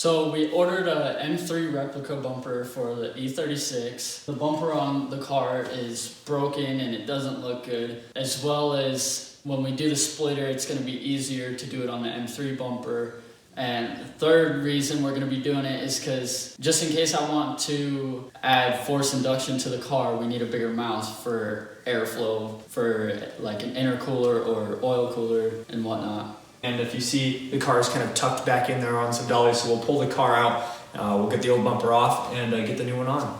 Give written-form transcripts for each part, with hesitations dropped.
So we ordered a M3 replica bumper for the E36. The bumper on the car is broken and it doesn't look good, as well as when we do the splitter, it's going to be easier to do it on the M3 bumper. And the third reason we're going to be doing it is because just in case I want to add force induction to the car, we need a bigger mouth for airflow for like an intercooler or oil cooler and whatnot. And if you see the car is kind of tucked back in there on some dollies, so we'll pull the car out, we'll get the old bumper off and get the new one on.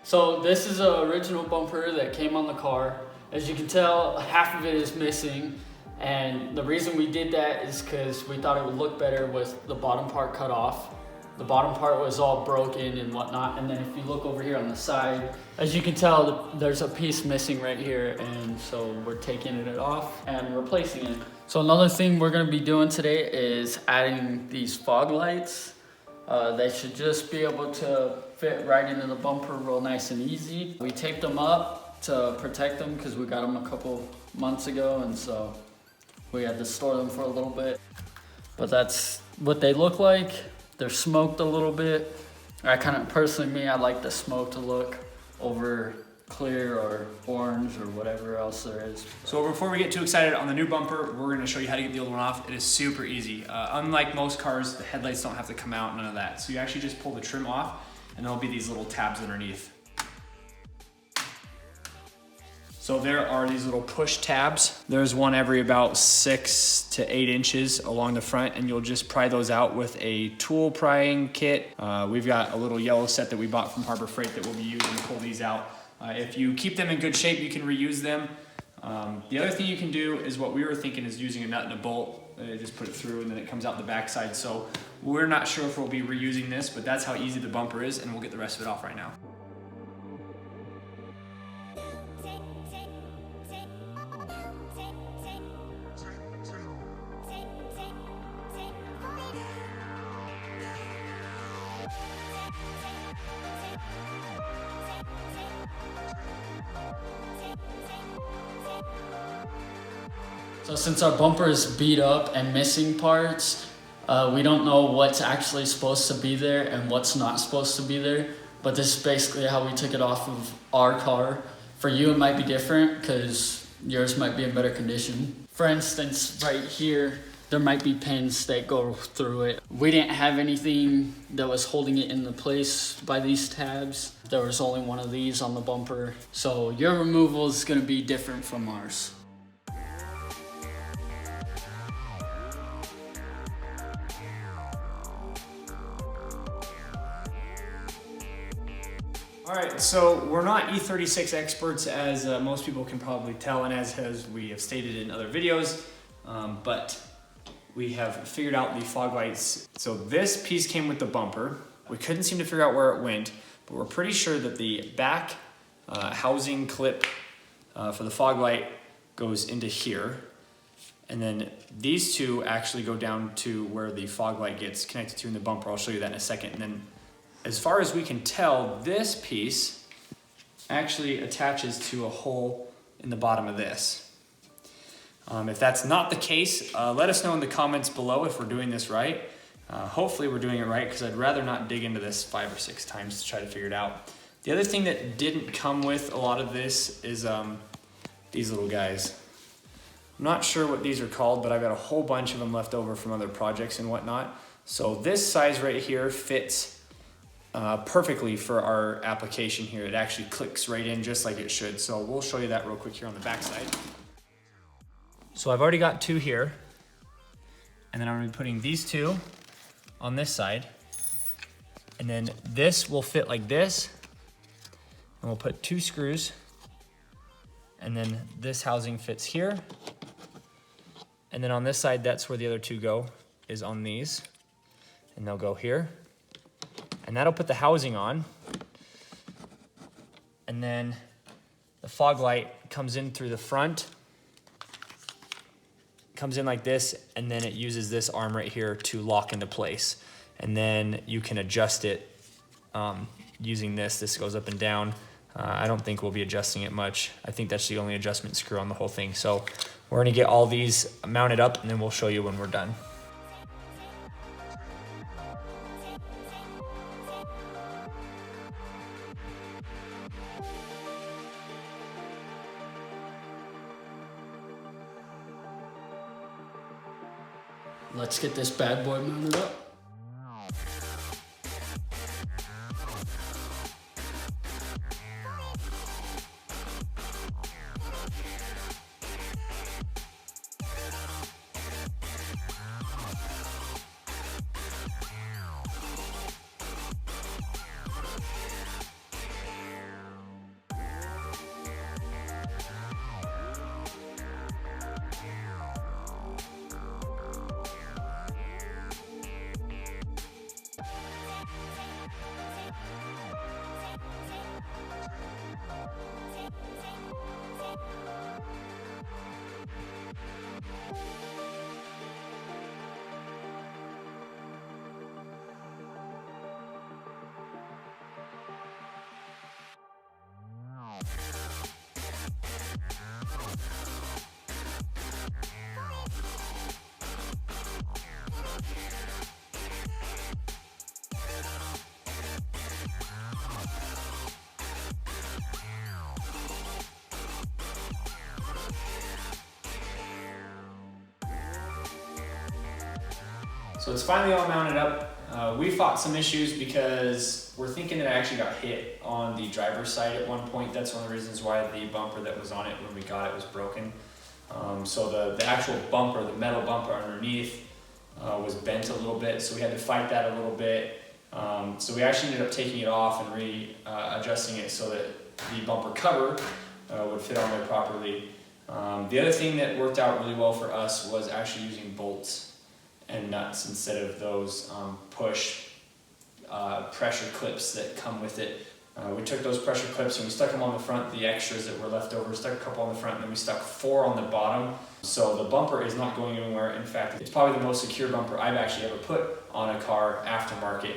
So this is an original bumper that came on the car. As you can tell, half of it is missing. And the reason we did that is because we thought it would look better with the bottom part cut off. The bottom part was all broken and whatnot. And then if you look over here on the side, as you can tell, there's a piece missing right here. And so we're taking it off and replacing it. So another thing we're gonna be doing today is adding these fog lights. They should just be able to fit right into the bumper real nice and easy. We taped them up to protect them because we got them a couple months ago, and so we had to store them for a little bit. But that's what they look like. They're smoked a little bit. I personally, I like the smoked look over clear or orange or whatever else there is. So before we get too excited on the new bumper, we're going to show you how to get the old one off. It is super easy. Unlike most cars, the headlights don't have to come out, none of that. So you actually just pull the trim off and there'll be these little tabs underneath. So there are these little push tabs. There's one every about 6 to 8 inches along the front, and you'll just pry those out with a tool prying kit. We've got a little yellow set that we bought from Harbor Freight that we'll be using to pull these out. If you keep them in good shape, you can reuse them. The other thing you can do is what we were thinking is using a nut and a bolt. Just put it through and then it comes out the backside. So we're not sure if we'll be reusing this, but that's how easy the bumper is, and we'll get the rest of it off right now. So since our bumper is beat up and missing parts, we don't know what's actually supposed to be there and what's not supposed to be there. But this is basically how we took it off of our car. For you, it might be different because yours might be in better condition. For instance, right here, there might be pins that go through it. We didn't have anything that was holding it into place by these tabs. There was only one of these on the bumper. So your removal is gonna be different from ours. All right, so we're not E36 experts, as most people can probably tell, and as we have stated in other videos, but we have figured out the fog lights. So this piece came with the bumper. We couldn't seem to figure out where it went, but we're pretty sure that the back housing clip for the fog light goes into here. And then these two actually go down to where the fog light gets connected to in the bumper. I'll show you that in a second. And then as far as we can tell, this piece actually attaches to a hole in the bottom of this. If that's not the case, let us know in the comments below if we're doing this right. Hopefully we're doing it right, because I'd rather not dig into this 5 or 6 times to try to figure it out. The other thing that didn't come with a lot of this is these little guys. I'm not sure what these are called, but I've got a whole bunch of them left over from other projects and whatnot. So this size right here fits perfectly for our application here. It actually clicks right in just like it should. So we'll show you that real quick here on the back side. So I've already got 2 here, and then I'm gonna be putting these 2 on this side, and then this will fit like this, and we'll put 2 screws, and then this housing fits here, and then on this side, that's where the other 2 go, is on these, and they'll go here. And that'll put the housing on. And then the fog light comes in through the front, comes in like this, and then it uses this arm right here to lock into place. And then you can adjust it using this. This goes up and down. I don't think we'll be adjusting it much. I think that's the only adjustment screw on the whole thing. So we're gonna get all these mounted up, and then we'll show you when we're done. let's get this bad boy mounted up. So it's finally all mounted up. We fought some issues because we're thinking that I actually got hit on the driver's side at one point. That's one of the reasons why the bumper that was on it when we got it was broken. So the actual bumper, the metal bumper underneath, was bent a little bit, so we had to fight that a little bit. So we actually ended up taking it off and adjusting it so that the bumper cover would fit on there properly. The other thing that worked out really well for us was actually using bolts and nuts instead of those push pressure clips that come with it. We took those pressure clips and we stuck them on the front, the extras that were left over, stuck a couple on the front, and then we stuck 4 on the bottom. So the bumper is not going anywhere. In fact, it's probably the most secure bumper I've actually ever put on a car aftermarket.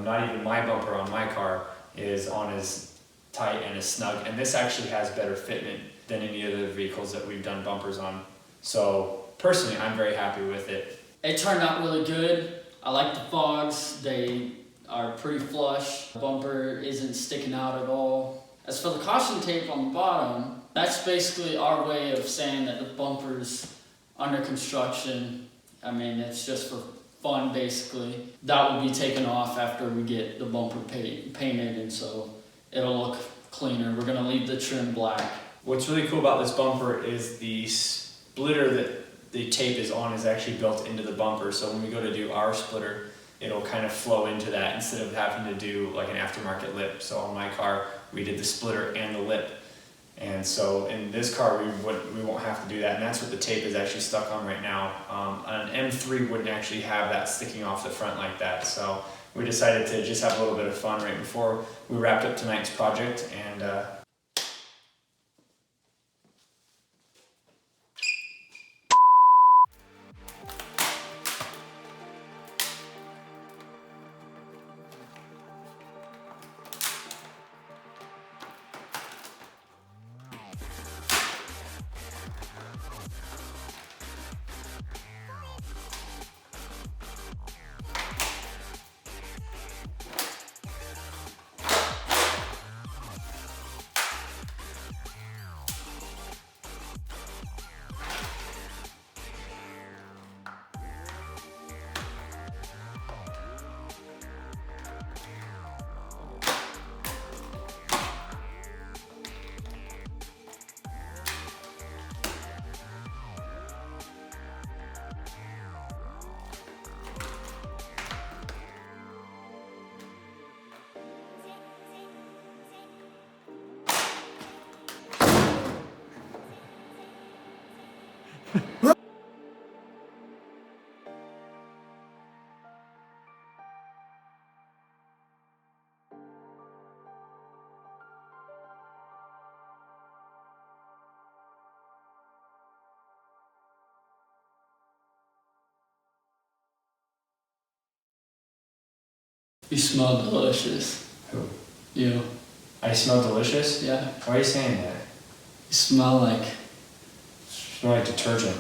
Not even my bumper on my car is on as tight and as snug, and this actually has better fitment than any other vehicles that we've done bumpers on. So personally, I'm very happy with it. It turned out really good. I like the fogs. They are pretty flush. The bumper isn't sticking out at all. As for the caution tape on the bottom, that's basically our way of saying that the bumper's under construction. I mean, it's just for fun, basically. That will be taken off after we get the bumper painted, and so it'll look cleaner. We're gonna leave the trim black. What's really cool about this bumper is the splitter that the tape is on is actually built into the bumper, so when we go to do our splitter, it'll kind of flow into that instead of having to do like an aftermarket lip. So on my car, we did the splitter and the lip, and so in this car we won't have to do that, and that's what the tape is actually stuck on right now. An M3 wouldn't actually have that sticking off the front like that, so we decided to just have a little bit of fun right before we wrapped up tonight's project, and You smell delicious. Who? You. I smell delicious? Yeah. Why are you saying that? You smell like... Smell like detergent.